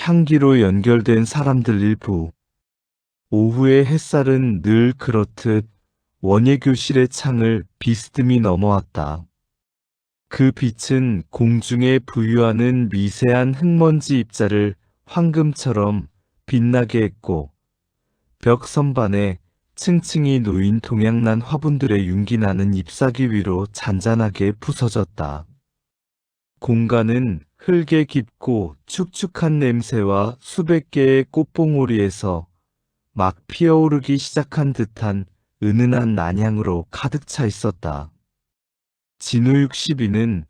향기로 연결된 사람들 일부. 오후의 햇살은 늘 그렇듯 원예교실의 창을 비스듬히 넘어왔다. 그 빛은 공중에 부유하는 미세한 흙먼지 입자를 황금처럼 빛나게 했고, 벽 선반에 층층이 놓인 동양난 화분들의 윤기나는 잎사귀 위로 잔잔하게 부서졌다. 공간은 흙에 깊고 축축한 냄새와 수백 개의 꽃봉오리에서 막 피어오르기 시작한 듯한 은은한 난향으로 가득 차 있었다. 진우 62는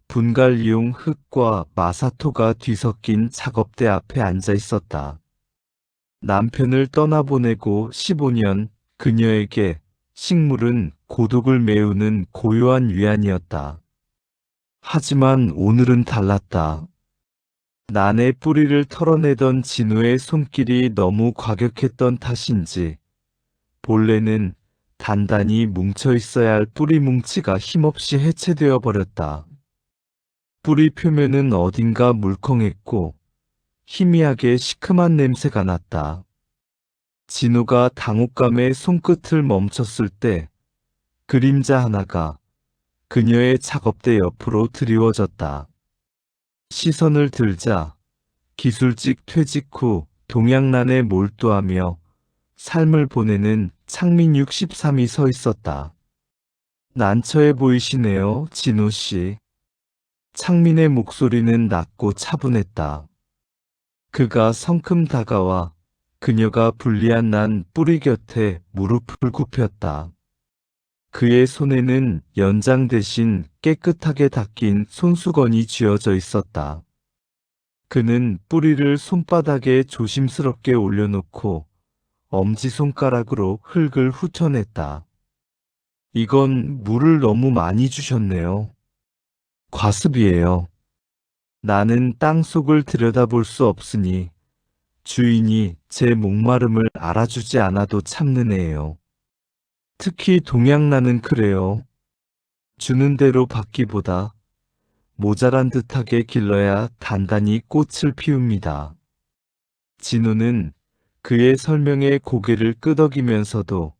분갈이용 흙과 마사토가 뒤섞인 작업대 앞에 앉아 있었다. 남편을 떠나보내고 15년, 그녀에게 식물은 고독을 메우는 고요한 위안이었다. 하지만 오늘은 달랐다. 난의 뿌리를 털어내던 진우의 손길이 너무 과격했던 탓인지 본래는 단단히 뭉쳐 있어야 할 뿌리 뭉치가 힘없이 해체되어 버렸다. 뿌리 표면은 어딘가 물컹했고 희미하게 시큼한 냄새가 났다. 진우가 당혹감에 손끝을 멈췄을 때 그림자 하나가 그녀의 작업대 옆으로 드리워졌다. 시선을 들자 기술직 퇴직 후 동양난에 몰두하며 삶을 보내는 창민 63이 서 있었다. 난처해 보이시네요, 진우 씨. 창민의 목소리는 낮고 차분했다. 그가 성큼 다가와 그녀가 분리한 난 뿌리 곁에 무릎을 굽혔다. 그의 손에는 연장 대신 깨끗하게 닦인 손수건이 쥐어져 있었다. 그는 뿌리를 손바닥에 조심스럽게 올려놓고 엄지손가락으로 흙을 훑어냈다. 이건 물을 너무 많이 주셨네요. 과습이에요. 나는 땅속을 들여다볼 수 없으니 주인이 제 목마름을 알아주지 않아도 참는 애예요. 특히 동양나는 그래요. 주는 대로 받기보다 모자란 듯하게 길러야 단단히 꽃을 피웁니다. 진우는 그의 설명에 고개를 끄덕이면서도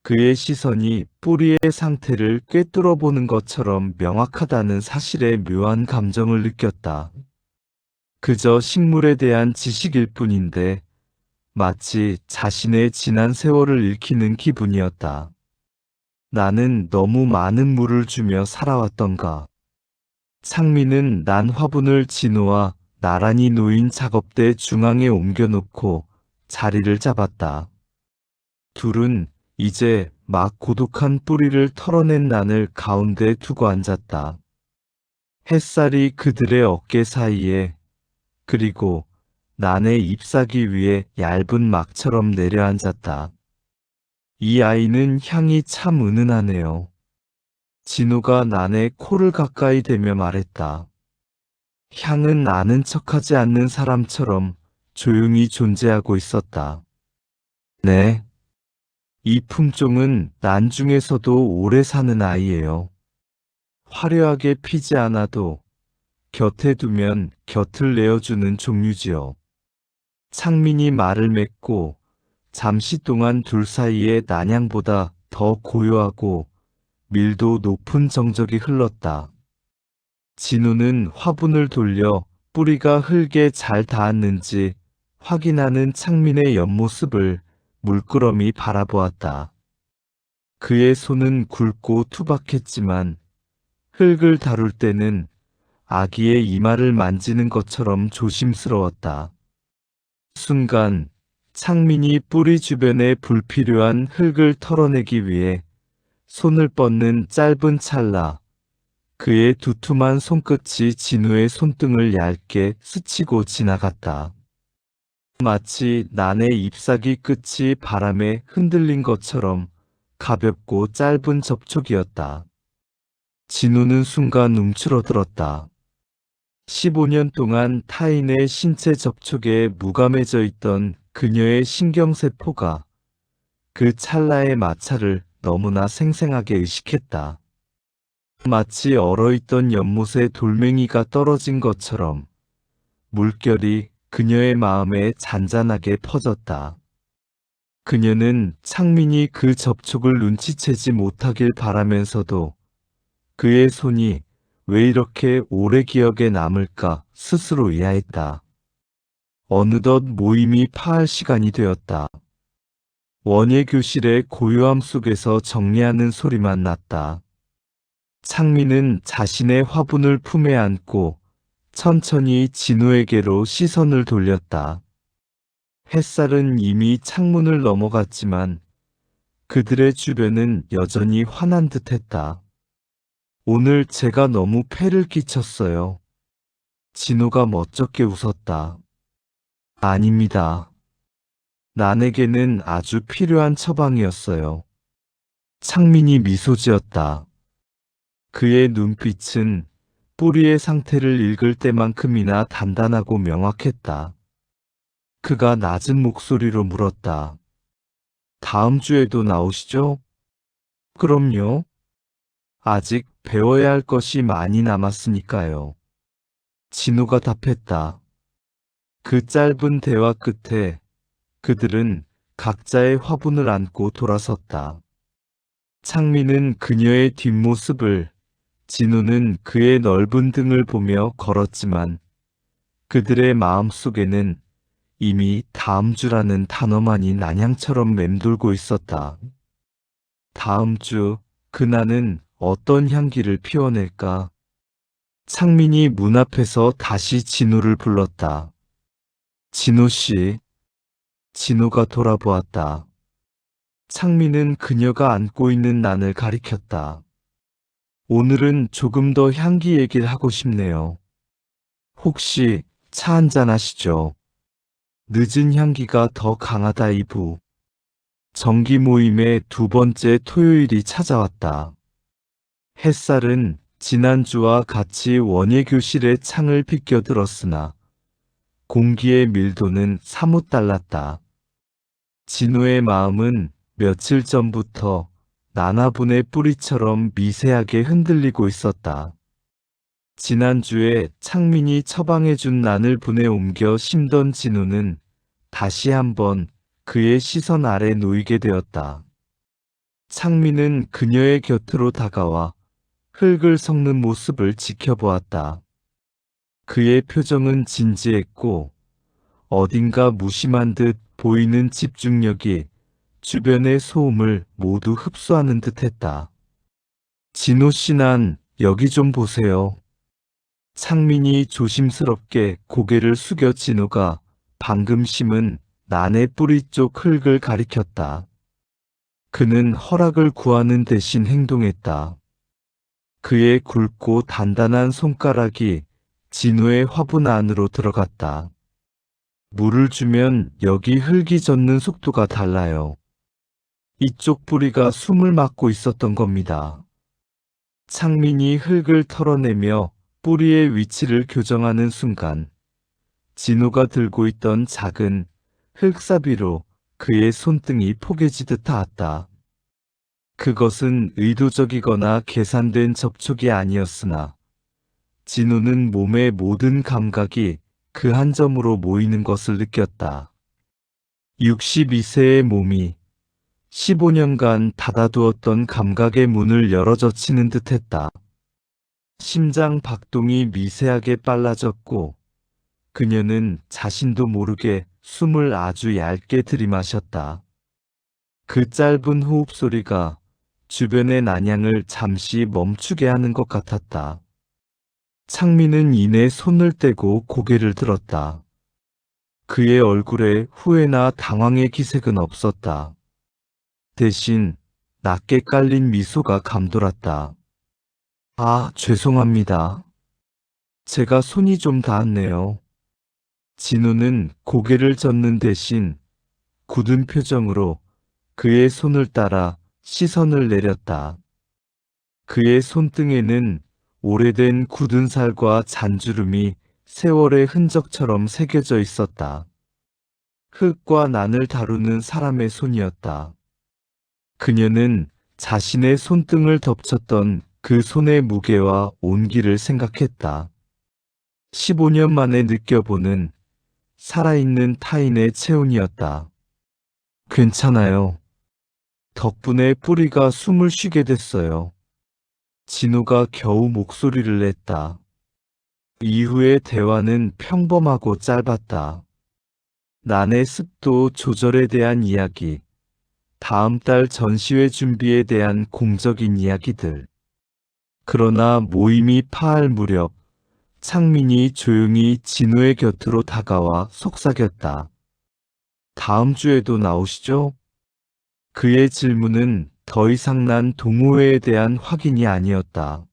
그의 시선이 뿌리의 상태를 꿰뚫어 보는 것처럼 명확하다는 사실에 묘한 감정을 느꼈다. 그저 식물에 대한 지식일 뿐인데 마치 자신의 지난 세월을 읽히는 기분이었다. 나는 너무 많은 물을 주며 살아왔던가. 창민은 난 화분을 진우와 나란히 놓인 작업대 중앙에 옮겨놓고 자리를 잡았다. 둘은 이제 막 고독한 뿌리를 털어낸 난을 가운데 두고 앉았다. 햇살이 그들의 어깨 사이에 그리고 난의 잎사귀 위에 얇은 막처럼 내려앉았다. 이 아이는 향이 참 은은하네요. 진우가 난의 코를 가까이 대며 말했다. 향은 아는 척하지 않는 사람처럼 조용히 존재하고 있었다. 네. 이 품종은 난 중에서도 오래 사는 아이예요. 화려하게 피지 않아도 곁에 두면 곁을 내어주는 종류지요. 창민이 말을 맺고 잠시 동안 둘 사이에 난향보다 더 고요하고 밀도 높은 정적이 흘렀다. 진우는 화분을 돌려 뿌리가 흙에 잘 닿았는지 확인하는 창민의 옆모습을 물끄러미 바라보았다. 그의 손은 굵고 투박했지만 흙을 다룰 때는 아기의 이마를 만지는 것처럼 조심스러웠다. 순간 창민이 뿌리 주변에 불필요한 흙을 털어내기 위해 손을 뻗는 짧은 찰나 그의 두툼한 손끝이 진우의 손등을 얇게 스치고 지나갔다. 마치 난의 잎사귀 끝이 바람에 흔들린 것처럼 가볍고 짧은 접촉이었다. 진우는 순간 움츠러들었다. 15년 동안 타인의 신체 접촉에 무감해져 있던 그녀의 신경세포가 그 찰나의 마찰을 너무나 생생하게 의식했다. 마치 얼어있던 연못에 돌멩이가 떨어진 것처럼 물결이 그녀의 마음에 잔잔하게 퍼졌다. 그녀는 창민이 그 접촉을 눈치채지 못하길 바라면서도 그의 손이 왜 이렇게 오래 기억에 남을까 스스로 의아했다. 어느덧 모임이 파할 시간이 되었다. 원예 교실의 고요함 속에서 정리하는 소리만 났다. 창민은 자신의 화분을 품에 안고 천천히 진우에게로 시선을 돌렸다. 햇살은 이미 창문을 넘어갔지만 그들의 주변은 여전히 환한 듯했다. 오늘 제가 너무 폐를 끼쳤어요. 진우가 멋쩍게 웃었다. 아닙니다. 난에게는 아주 필요한 처방이었어요. 창민이 미소 지었다. 그의 눈빛은 뿌리의 상태를 읽을 때만큼이나 단단하고 명확했다. 그가 낮은 목소리로 물었다. 다음 주에도 나오시죠? 그럼요. 아직 배워야 할 것이 많이 남았으니까요. 진우가 답했다. 그 짧은 대화 끝에 그들은 각자의 화분을 안고 돌아섰다. 창민은 그녀의 뒷모습을, 진우는 그의 넓은 등을 보며 걸었지만 그들의 마음속에는 이미 다음 주라는 단어만이 난향처럼 맴돌고 있었다. 다음 주 그날은 어떤 향기를 피워낼까? 창민이 문 앞에서 다시 진우를 불렀다. 진우 씨. 진우가 돌아보았다. 창민은 그녀가 안고 있는 난을 가리켰다. 오늘은 조금 더 향기 얘기를 하고 싶네요. 혹시 차 한잔 하시죠? 늦은 향기가 더 강하다 2부. 정기 모임의 두 번째 토요일이 찾아왔다. 햇살은 지난주와 같이 원예 교실의 창을 비껴들었으나 공기의 밀도는 사뭇 달랐다. 진우의 마음은 며칠 전부터 나나분의 뿌리처럼 미세하게 흔들리고 있었다. 지난주에 창민이 처방해준 난을 분에 옮겨 심던 진우는 다시 한번 그의 시선 아래 놓이게 되었다. 창민은 그녀의 곁으로 다가와 흙을 섞는 모습을 지켜보았다. 그의 표정은 진지했고 어딘가 무심한 듯 보이는 집중력이 주변의 소음을 모두 흡수하는 듯했다. 진우 씨, 난 여기 좀 보세요. 창민이 조심스럽게 고개를 숙여 진우가 방금 심은 난의 뿌리 쪽 흙을 가리켰다. 그는 허락을 구하는 대신 행동했다. 그의 굵고 단단한 손가락이 진우의 화분 안으로 들어갔다. 물을 주면 여기 흙이 젖는 속도가 달라요. 이쪽 뿌리가 숨을 막고 있었던 겁니다. 창민이 흙을 털어내며 뿌리의 위치를 교정하는 순간 진우가 들고 있던 작은 흙사비로 그의 손등이 포개지듯 닿았다. 그것은 의도적이거나 계산된 접촉이 아니었으나 진우는 몸의 모든 감각이 그 한 점으로 모이는 것을 느꼈다. 62세의 몸이 15년간 닫아두었던 감각의 문을 열어젖히는 듯했다. 심장 박동이 미세하게 빨라졌고 그녀는 자신도 모르게 숨을 아주 얇게 들이마셨다. 그 짧은 호흡 소리가 주변의 난향을 잠시 멈추게 하는 것 같았다. 창민은 이내 손을 떼고 고개를 들었다. 그의 얼굴에 후회나 당황의 기색은 없었다. 대신 낮게 깔린 미소가 감돌았다. 아, 죄송합니다. 제가 손이 좀 닿았네요. 진우는 고개를 젓는 대신 굳은 표정으로 그의 손을 따라 시선을 내렸다. 그의 손등에는 오래된 굳은 살과 잔주름이 세월의 흔적처럼 새겨져 있었다. 흙과 난을 다루는 사람의 손이었다. 그녀는 자신의 손등을 덮쳤던 그 손의 무게와 온기를 생각했다. 15년 만에 느껴보는 살아있는 타인의 체온이었다. 괜찮아요. 덕분에 뿌리가 숨을 쉬게 됐어요. 진우가 겨우 목소리를 냈다. 이후의 대화는 평범하고 짧았다. 난의 습도 조절에 대한 이야기, 다음 달 전시회 준비에 대한 공적인 이야기들. 그러나 모임이 파할 무렵 창민이 조용히 진우의 곁으로 다가와 속삭였다. 다음 주에도 나오시죠? 그의 질문은 더 이상 난 동호회에 대한 확인이 아니었다.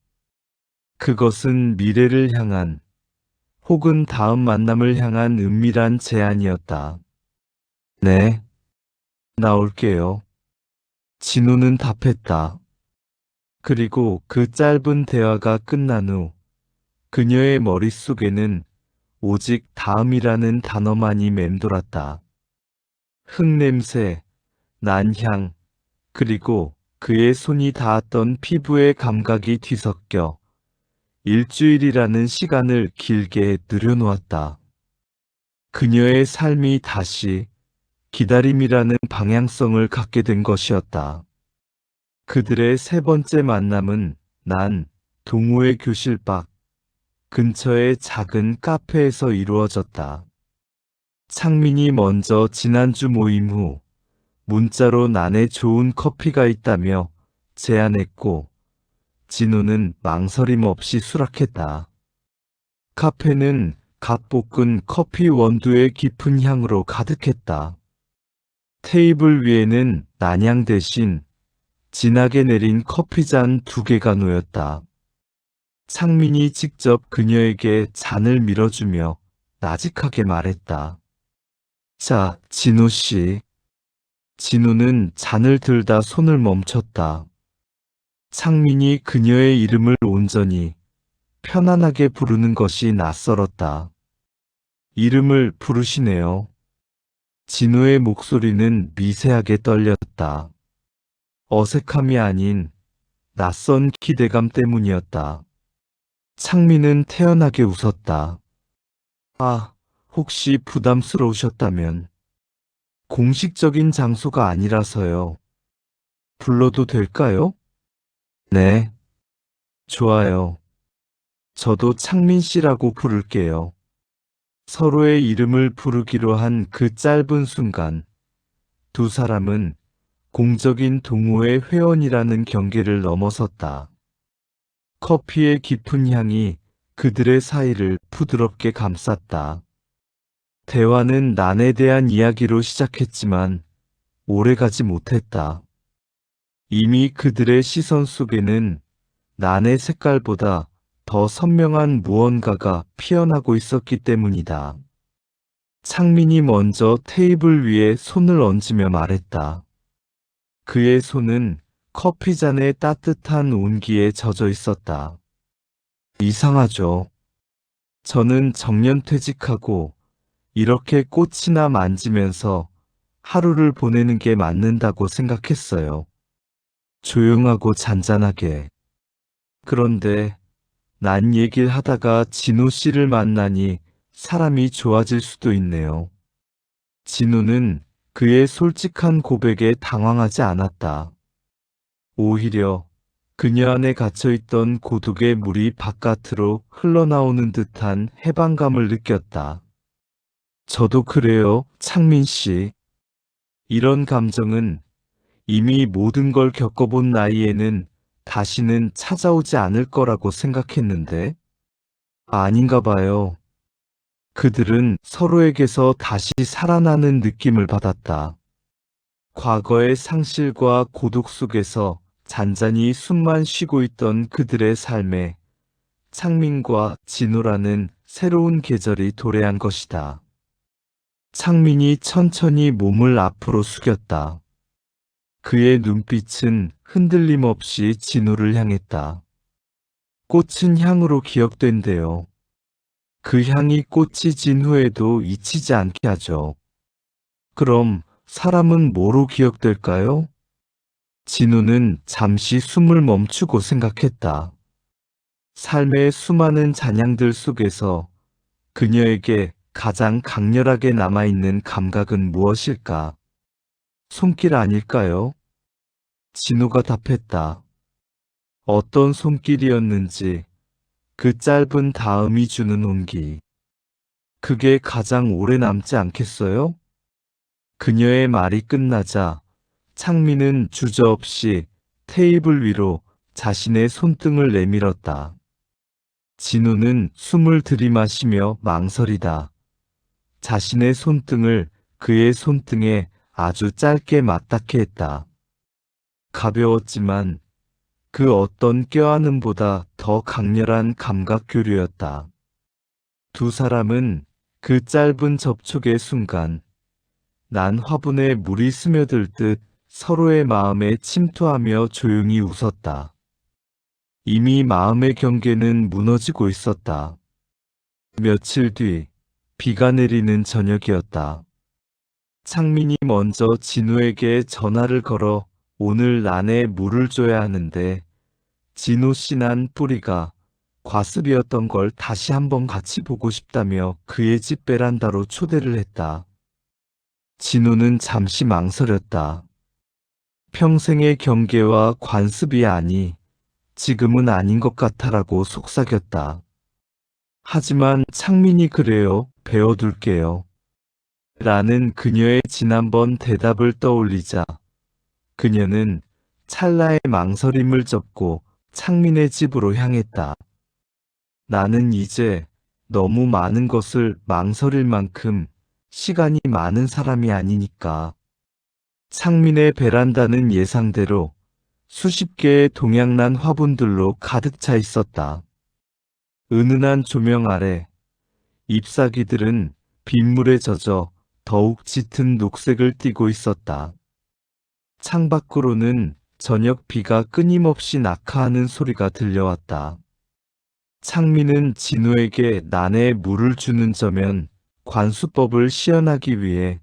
그것은 미래를 향한 혹은 다음 만남을 향한 은밀한 제안이었다. 네, 나올게요. 진우는 답했다. 그리고 그 짧은 대화가 끝난 후 그녀의 머릿속에는 오직 다음이라는 단어만이 맴돌았다. 흙냄새, 난향, 그리고 그의 손이 닿았던 피부의 감각이 뒤섞여 일주일이라는 시간을 길게 늘여놓았다. 그녀의 삶이 다시 기다림이라는 방향성을 갖게 된 것이었다. 그들의 세 번째 만남은 난 동호회 교실 밖 근처의 작은 카페에서 이루어졌다. 창민이 먼저 지난주 모임 후 문자로 난에 좋은 커피가 있다며 제안했고 진우는 망설임 없이 수락했다. 카페는 갓 볶은 커피 원두의 깊은 향으로 가득했다. 테이블 위에는 난향 대신 진하게 내린 커피잔 2개가 놓였다. 창민이 직접 그녀에게 잔을 밀어주며 나직하게 말했다. 자, 진우 씨. 진우는 잔을 들다 손을 멈췄다. 창민이 그녀의 이름을 온전히 편안하게 부르는 것이 낯설었다. 이름을 부르시네요. 진우의 목소리는 미세하게 떨렸다. 어색함이 아닌 낯선 기대감 때문이었다. 창민은 태연하게 웃었다. 아, 혹시 부담스러우셨다면 공식적인 장소가 아니라서요. 불러도 될까요? 네, 좋아요. 저도 창민 씨라고 부를게요. 서로의 이름을 부르기로 한 그 짧은 순간, 두 사람은 공적인 동호회 회원이라는 경계를 넘어섰다. 커피의 깊은 향이 그들의 사이를 부드럽게 감쌌다. 대화는 난에 대한 이야기로 시작했지만 오래가지 못했다. 이미 그들의 시선 속에는 난의 색깔보다 더 선명한 무언가가 피어나고 있었기 때문이다. 창민이 먼저 테이블 위에 손을 얹으며 말했다. 그의 손은 커피잔의 따뜻한 온기에 젖어 있었다. 이상하죠. 저는 정년퇴직하고 이렇게 꽃이나 만지면서 하루를 보내는 게 맞는다고 생각했어요. 조용하고 잔잔하게. 그런데 난 얘기를 하다가 진우 씨를 만나니 사람이 좋아질 수도 있네요. 진우는 그의 솔직한 고백에 당황하지 않았다. 오히려 그녀 안에 갇혀있던 고독의 물이 바깥으로 흘러나오는 듯한 해방감을 느꼈다. 저도 그래요, 창민 씨. 이런 감정은 이미 모든 걸 겪어본 나이에는 다시는 찾아오지 않을 거라고 생각했는데, 아닌가 봐요. 그들은 서로에게서 다시 살아나는 느낌을 받았다. 과거의 상실과 고독 속에서 잔잔히 숨만 쉬고 있던 그들의 삶에 창민과 진우라는 새로운 계절이 도래한 것이다. 창민이 천천히 몸을 앞으로 숙였다. 그의 눈빛은 흔들림 없이 진우를 향했다. 꽃은 향으로 기억된대요. 그 향이 꽃이 진 후에도 잊히지 않게 하죠. 그럼 사람은 뭐로 기억될까요? 진우는 잠시 숨을 멈추고 생각했다. 삶의 수많은 잔향들 속에서 그녀에게 가장 강렬하게 남아있는 감각은 무엇일까? 손길 아닐까요? 진우가 답했다. 어떤 손길이었는지 그 짧은 다음이 주는 온기. 그게 가장 오래 남지 않겠어요? 그녀의 말이 끝나자 창민은 주저없이 테이블 위로 자신의 손등을 내밀었다. 진우는 숨을 들이마시며 망설이다. 자신의 손등을 그의 손등에 아주 짧게 맞닿게 했다. 가벼웠지만 그 어떤 껴안음보다 더 강렬한 감각 교류였다. 두 사람은 그 짧은 접촉의 순간 난 화분에 물이 스며들듯 서로의 마음에 침투하며 조용히 웃었다. 이미 마음의 경계는 무너지고 있었다. 며칠 뒤 비가 내리는 저녁이었다. 창민이 먼저 진우에게 전화를 걸어 오늘 난에 물을 줘야 하는데 진우 씨 난 뿌리가 과습이었던 걸 다시 한번 같이 보고 싶다며 그의 집 베란다로 초대를 했다. 진우는 잠시 망설였다. 평생의 경계와 관습이 아니 지금은 아닌 것 같아라고 속삭였다. 하지만 창민이 그래요. 배워둘게요. 라는 그녀의 지난번 대답을 떠올리자 그녀는 찰나의 망설임을 접고 창민의 집으로 향했다. 나는 이제 너무 많은 것을 망설일 만큼 시간이 많은 사람이 아니니까. 창민의 베란다는 예상대로 수십 개의 동양난 화분들로 가득 차 있었다. 은은한 조명 아래 잎사귀들은 빗물에 젖어 더욱 짙은 녹색을 띠고 있었다. 창밖으로는 저녁 비가 끊임없이 낙하하는 소리가 들려왔다. 창민은 진우에게 난에 물을 주는 저면 관수법을 시연하기 위해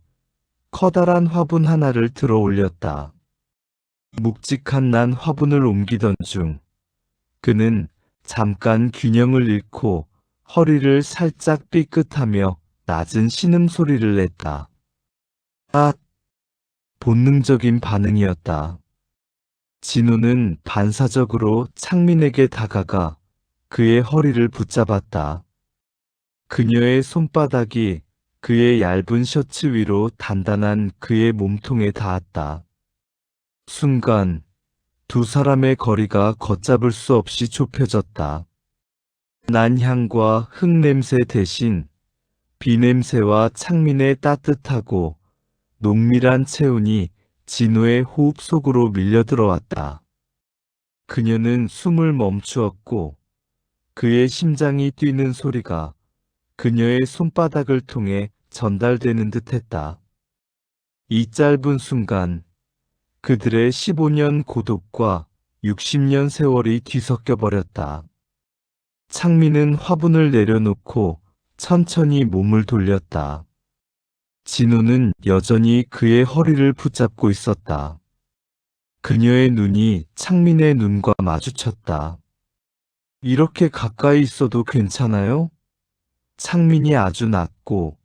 커다란 화분 하나를 들어 올렸다. 묵직한 난 화분을 옮기던 중 그는 잠깐 균형을 잃고 허리를 살짝 삐끗하며 낮은 신음소리를 냈다. 아! 본능적인 반응이었다. 진우는 반사적으로 창민에게 다가가 그의 허리를 붙잡았다. 그녀의 손바닥이 그의 얇은 셔츠 위로 단단한 그의 몸통에 닿았다. 순간 두 사람의 거리가 걷잡을 수 없이 좁혀졌다. 난향과 흙냄새 대신 비냄새와 창민의 따뜻하고 농밀한 체온이 진우의 호흡 속으로 밀려들어왔다. 그녀는 숨을 멈추었고 그의 심장이 뛰는 소리가 그녀의 손바닥을 통해 전달되는 듯했다. 이 짧은 순간 그들의 15년 고독과 60년 세월이 뒤섞여 버렸다. 창민은 화분을 내려놓고 천천히 몸을 돌렸다. 진우는 여전히 그의 허리를 붙잡고 있었다. 그녀의 눈이 창민의 눈과 마주쳤다. 이렇게 가까이 있어도 괜찮아요? 창민이 아주 낮고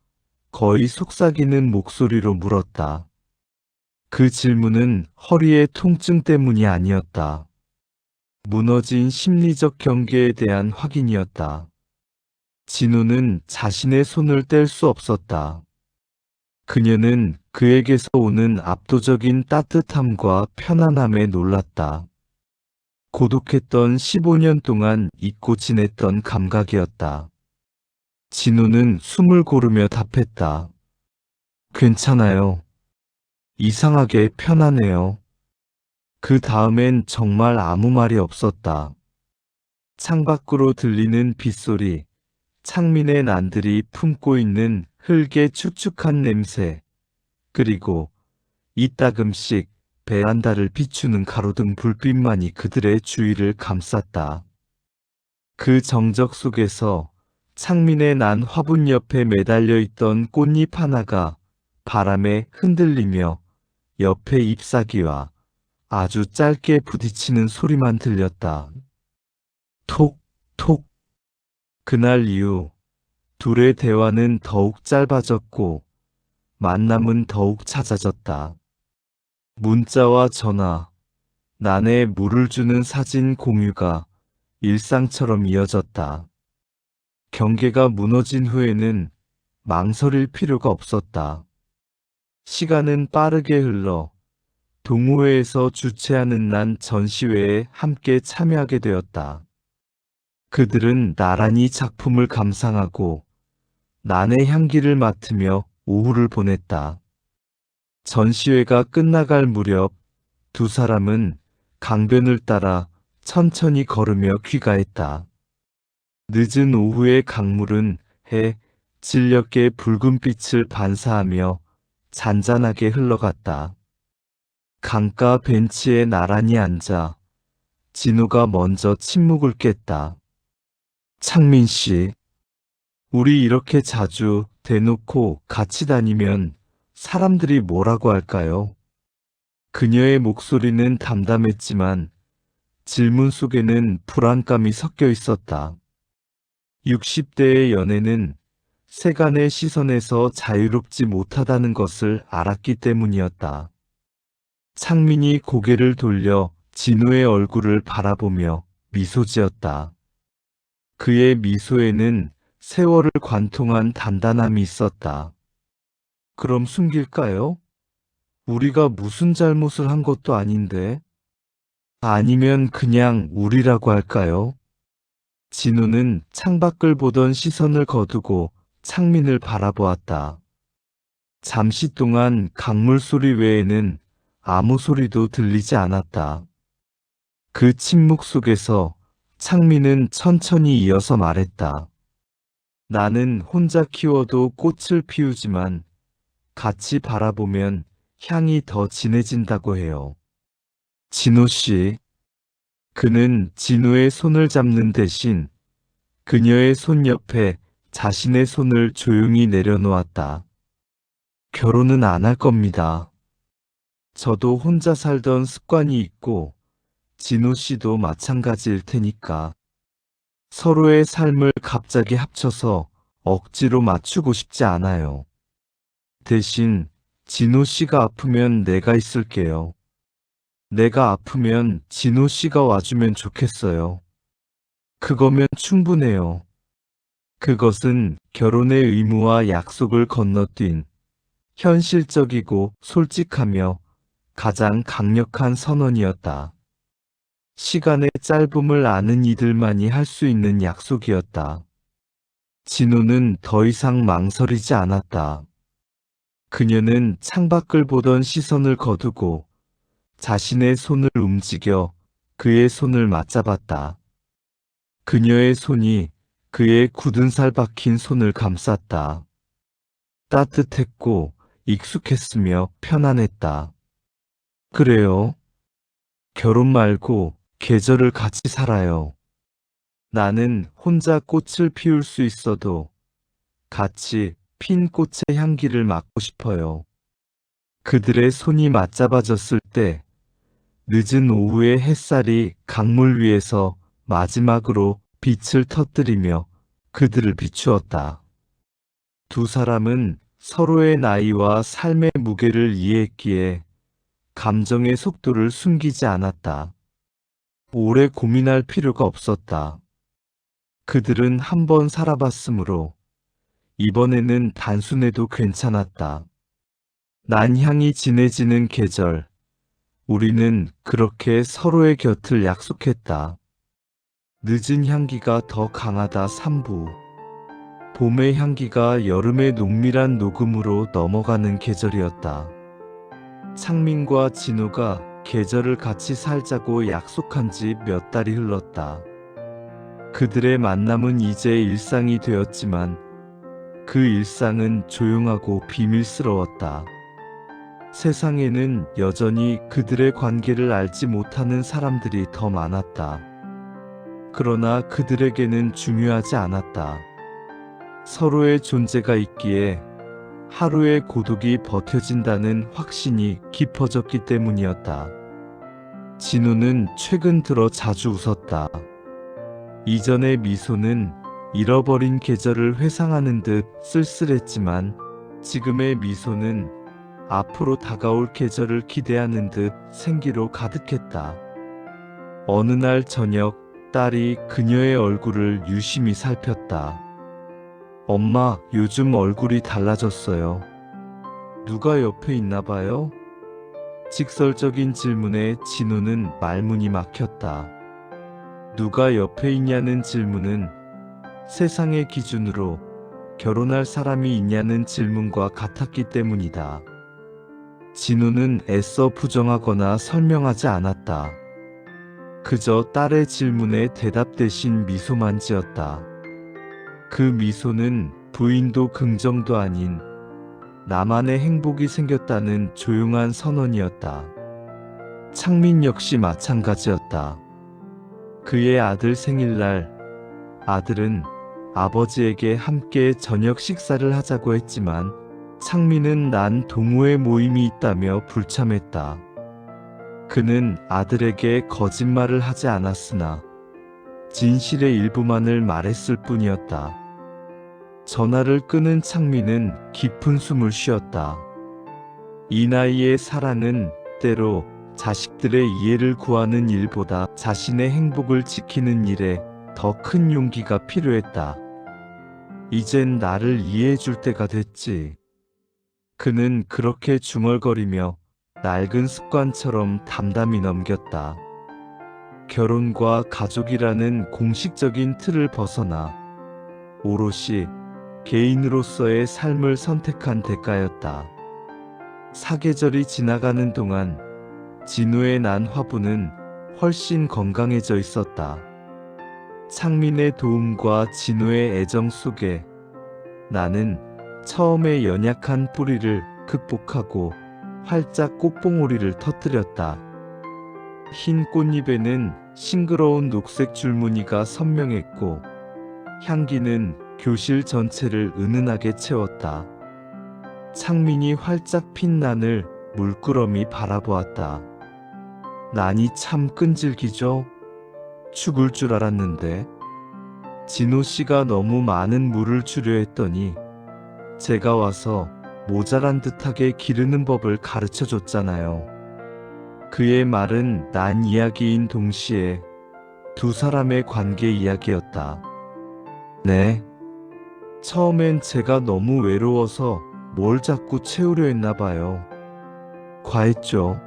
거의 속삭이는 목소리로 물었다. 그 질문은 허리의 통증 때문이 아니었다. 무너진 심리적 경계에 대한 확인이었다. 진우는 자신의 손을 뗄 수 없었다. 그녀는 그에게서 오는 압도적인 따뜻함과 편안함에 놀랐다. 고독했던 15년 동안 잊고 지냈던 감각이었다. 진우는 숨을 고르며 답했다. 괜찮아요. 이상하게 편하네요. 그 다음엔 정말 아무 말이 없었다. 창밖으로 들리는 빗소리, 창민의 난들이 품고 있는 흙의 축축한 냄새, 그리고 이따금씩 베란다를 비추는 가로등 불빛만이 그들의 주위를 감쌌다. 그 정적 속에서 창민의 난 화분 옆에 매달려 있던 꽃잎 하나가 바람에 흔들리며 옆에 잎사귀와 아주 짧게 부딪히는 소리만 들렸다. 톡, 톡. 그날 이후 둘의 대화는 더욱 짧아졌고 만남은 더욱 잦아졌다. 문자와 전화, 난에 물을 주는 사진 공유가 일상처럼 이어졌다. 경계가 무너진 후에는 망설일 필요가 없었다. 시간은 빠르게 흘러 동호회에서 주최하는 난 전시회에 함께 참여하게 되었다. 그들은 나란히 작품을 감상하고 난의 향기를 맡으며 오후를 보냈다. 전시회가 끝나갈 무렵 두 사람은 강변을 따라 천천히 걸으며 귀가했다. 늦은 오후의 강물은 해 진녘의 붉은 빛을 반사하며 잔잔하게 흘러갔다. 강가 벤치에 나란히 앉아 진우가 먼저 침묵을 깼다. 창민 씨, 우리 이렇게 자주 대놓고 같이 다니면 사람들이 뭐라고 할까요? 그녀의 목소리는 담담했지만 질문 속에는 불안감이 섞여 있었다. 60대의 연애는 세간의 시선에서 자유롭지 못하다는 것을 알았기 때문이었다. 창민이 고개를 돌려 진우의 얼굴을 바라보며 미소 지었다. 그의 미소에는 세월을 관통한 단단함이 있었다. 그럼 숨길까요? 우리가 무슨 잘못을 한 것도 아닌데. 아니면 그냥 우리라고 할까요? 진우는 창밖을 보던 시선을 거두고 창민을 바라보았다. 잠시 동안 강물 소리 외에는 아무 소리도 들리지 않았다. 그 침묵 속에서 창민은 천천히 이어서 말했다. 나는 혼자 키워도 꽃을 피우지만 같이 바라보면 향이 더 진해진다고 해요. 진우 씨. 그는 진우의 손을 잡는 대신 그녀의 손 옆에 자신의 손을 조용히 내려놓았다. 결혼은 안 할 겁니다. 저도 혼자 살던 습관이 있고 진우 씨도 마찬가지일 테니까. 서로의 삶을 갑자기 합쳐서 억지로 맞추고 싶지 않아요. 대신 진우 씨가 아프면 내가 있을게요. 내가 아프면 진우 씨가 와주면 좋겠어요. 그거면 충분해요. 그것은 결혼의 의무와 약속을 건너뛴 현실적이고 솔직하며 가장 강력한 선언이었다. 시간의 짧음을 아는 이들만이 할 수 있는 약속이었다. 진우는 더 이상 망설이지 않았다. 그녀는 창밖을 보던 시선을 거두고 자신의 손을 움직여 그의 손을 맞잡았다. 그녀의 손이 그의 굳은 살 박힌 손을 감쌌다. 따뜻했고 익숙했으며 편안했다. 그래요. 결혼 말고 계절을 같이 살아요. 나는 혼자 꽃을 피울 수 있어도 같이 핀 꽃의 향기를 맡고 싶어요. 그들의 손이 맞잡아졌을 때 늦은 오후의 햇살이 강물 위에서 마지막으로 빛을 터뜨리며 그들을 비추었다. 두 사람은 서로의 나이와 삶의 무게를 이해했기에 감정의 속도를 숨기지 않았다. 오래 고민할 필요가 없었다. 그들은 한 번 살아봤으므로 이번에는 단순해도 괜찮았다. 난향이 진해지는 계절, 우리는 그렇게 서로의 곁을 약속했다. 늦은 향기가 더 강하다 3부. 봄의 향기가 여름의 농밀한 녹음으로 넘어가는 계절이었다. 창민과 진우가 계절을 같이 살자고 약속한 지 몇 달이 흘렀다. 그들의 만남은 이제 일상이 되었지만 그 일상은 조용하고 비밀스러웠다. 세상에는 여전히 그들의 관계를 알지 못하는 사람들이 더 많았다. 그러나 그들에게는 중요하지 않았다. 서로의 존재가 있기에 하루의 고독이 버텨진다는 확신이 깊어졌기 때문이었다. 진우는 최근 들어 자주 웃었다. 이전의 미소는 잃어버린 계절을 회상하는 듯 쓸쓸했지만 지금의 미소는 앞으로 다가올 계절을 기대하는 듯 생기로 가득했다. 어느 날 저녁 딸이 그녀의 얼굴을 유심히 살폈다. 엄마, 요즘 얼굴이 달라졌어요. 누가 옆에 있나 봐요? 직설적인 질문에 진우는 말문이 막혔다. 누가 옆에 있냐는 질문은 세상의 기준으로 결혼할 사람이 있냐는 질문과 같았기 때문이다. 진우는 애써 부정하거나 설명하지 않았다. 그저 딸의 질문에 대답 대신 미소만 지었다. 그 미소는 부인도 긍정도 아닌 나만의 행복이 생겼다는 조용한 선언이었다. 창민 역시 마찬가지였다. 그의 아들 생일날 아들은 아버지에게 함께 저녁 식사를 하자고 했지만 창민은 난 동호회 모임이 있다며 불참했다. 그는 아들에게 거짓말을 하지 않았으나 진실의 일부만을 말했을 뿐이었다. 전화를 끊은 창민은 깊은 숨을 쉬었다. 이 나이의 사랑은 때로 자식들의 이해를 구하는 일보다 자신의 행복을 지키는 일에 더 큰 용기가 필요했다. 이젠 나를 이해해 줄 때가 됐지. 그는 그렇게 중얼거리며 낡은 습관처럼 담담히 넘겼다. 결혼과 가족이라는 공식적인 틀을 벗어나 오롯이 개인으로서의 삶을 선택한 대가였다. 사계절이 지나가는 동안 진우의 난 화부는 훨씬 건강해져 있었다. 창민의 도움과 진우의 애정 속에 나는 처음에 연약한 뿌리를 극복하고 활짝 꽃봉오리를 터뜨렸다. 흰 꽃잎에는 싱그러운 녹색 줄무늬가 선명했고 향기는 교실 전체를 은은하게 채웠다. 창민이 활짝 핀 난을 물끄러미 바라보았다. 난이 참 끈질기죠? 죽을 줄 알았는데. 진호 씨가 너무 많은 물을 주려 했더니 제가 와서 모자란 듯하게 기르는 법을 가르쳐 줬잖아요. 그의 말은 난 이야기인 동시에 두 사람의 관계 이야기였다. 네. 처음엔 제가 너무 외로워서 뭘 자꾸 채우려 했나 봐요. 과했죠.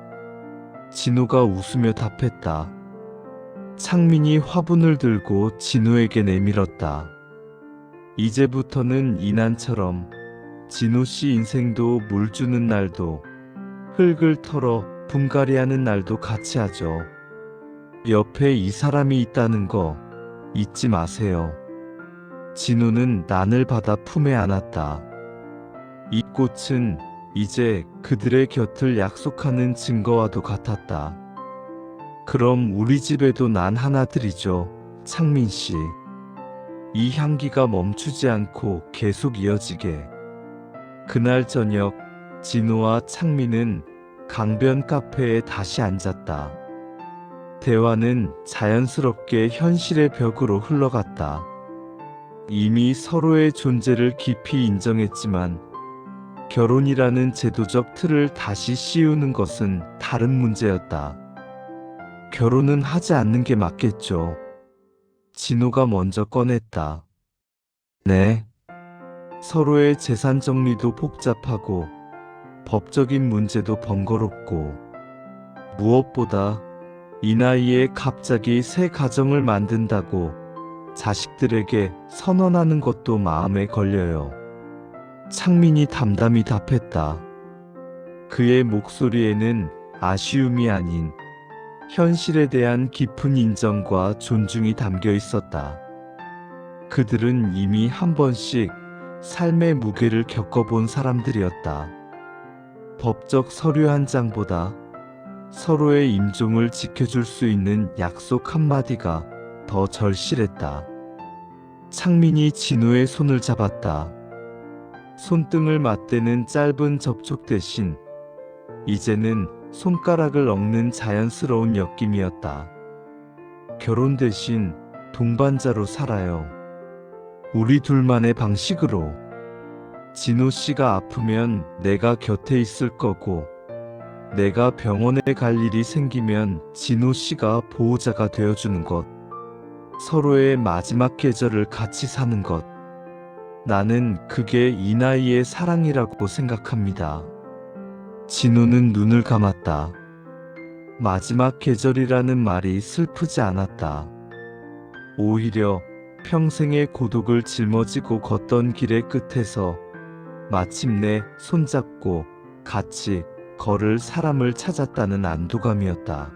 진호가 웃으며 답했다. 창민이 화분을 들고 진호에게 내밀었다. 이제부터는 이난처럼 진호 씨 인생도 물 주는 날도 흙을 털어 분갈이하는 날도 같이 하죠. 옆에 이 사람이 있다는 거 잊지 마세요. 진호는 난을 받아 품에 안았다. 이 꽃은 이제 그들의 곁을 약속하는 증거와도 같았다. 그럼 우리 집에도 난 하나 드리죠, 창민 씨. 이 향기가 멈추지 않고 계속 이어지게. 그날 저녁 진호와 창민은 강변 카페에 다시 앉았다. 대화는 자연스럽게 현실의 벽으로 흘러갔다. 이미 서로의 존재를 깊이 인정했지만 결혼이라는 제도적 틀을 다시 씌우는 것은 다른 문제였다. 결혼은 하지 않는 게 맞겠죠. 진호가 먼저 꺼냈다. 네. 서로의 재산 정리도 복잡하고 법적인 문제도 번거롭고 무엇보다 이 나이에 갑자기 새 가정을 만든다고 자식들에게 선언하는 것도 마음에 걸려요. 창민이 담담히 답했다. 그의 목소리에는 아쉬움이 아닌 현실에 대한 깊은 인정과 존중이 담겨 있었다. 그들은 이미 한 번씩 삶의 무게를 겪어본 사람들이었다. 법적 서류 한 장보다 서로의 임종을 지켜줄 수 있는 약속 한마디가 더 절실했다. 창민이 진우의 손을 잡았다. 손등을 맞대는 짧은 접촉 대신 이제는 손가락을 얽는 자연스러운 엮임이었다. 결혼 대신 동반자로 살아요. 우리 둘만의 방식으로. 진호 씨가 아프면 내가 곁에 있을 거고, 내가 병원에 갈 일이 생기면 진호 씨가 보호자가 되어주는 것. 서로의 마지막 계절을 같이 사는 것. 나는 그게 이 나이의 사랑이라고 생각합니다. 진호는 눈을 감았다. 마지막 계절이라는 말이 슬프지 않았다. 오히려 평생의 고독을 짊어지고 걷던 길의 끝에서 마침내 손잡고 같이 걸을 사람을 찾았다는 안도감이었다.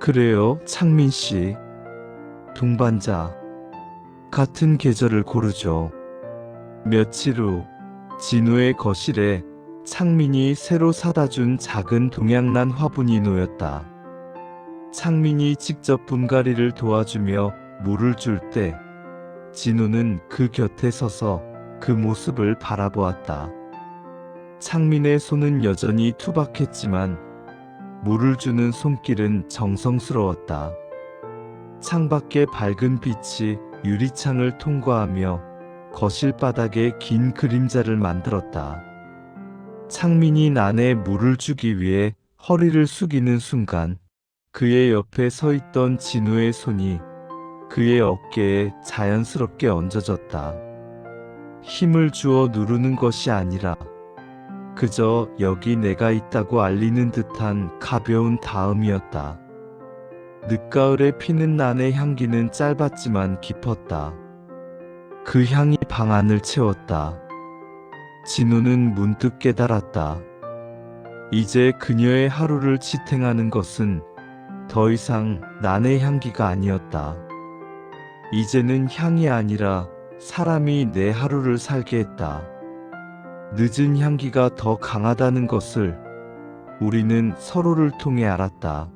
그래요, 창민 씨. 동반자. 같은 계절을 고르죠. 며칠 후, 진우의 거실에 창민이 새로 사다 준 작은 동양난 화분이 놓였다. 창민이 직접 분갈이를 도와주며 물을 줄 때, 진우는 그 곁에 서서 그 모습을 바라보았다. 창민의 손은 여전히 투박했지만 물을 주는 손길은 정성스러웠다. 창밖의 밝은 빛이 유리창을 통과하며 거실 바닥에 긴 그림자를 만들었다. 창민이 난에 물을 주기 위해 허리를 숙이는 순간 그의 옆에 서 있던 진우의 손이 그의 어깨에 자연스럽게 얹어졌다. 힘을 주어 누르는 것이 아니라 그저 여기 내가 있다고 알리는 듯한 가벼운 닿음이었다. 늦가을에 피는 난의 향기는 짧았지만 깊었다. 그 향이 방 안을 채웠다. 진우는 문득 깨달았다. 이제 그녀의 하루를 지탱하는 것은 더 이상 난의 향기가 아니었다. 이제는 향이 아니라 사람이 내 하루를 살게 했다. 늦은 향기가 더 강하다는 것을 우리는 서로를 통해 알았다.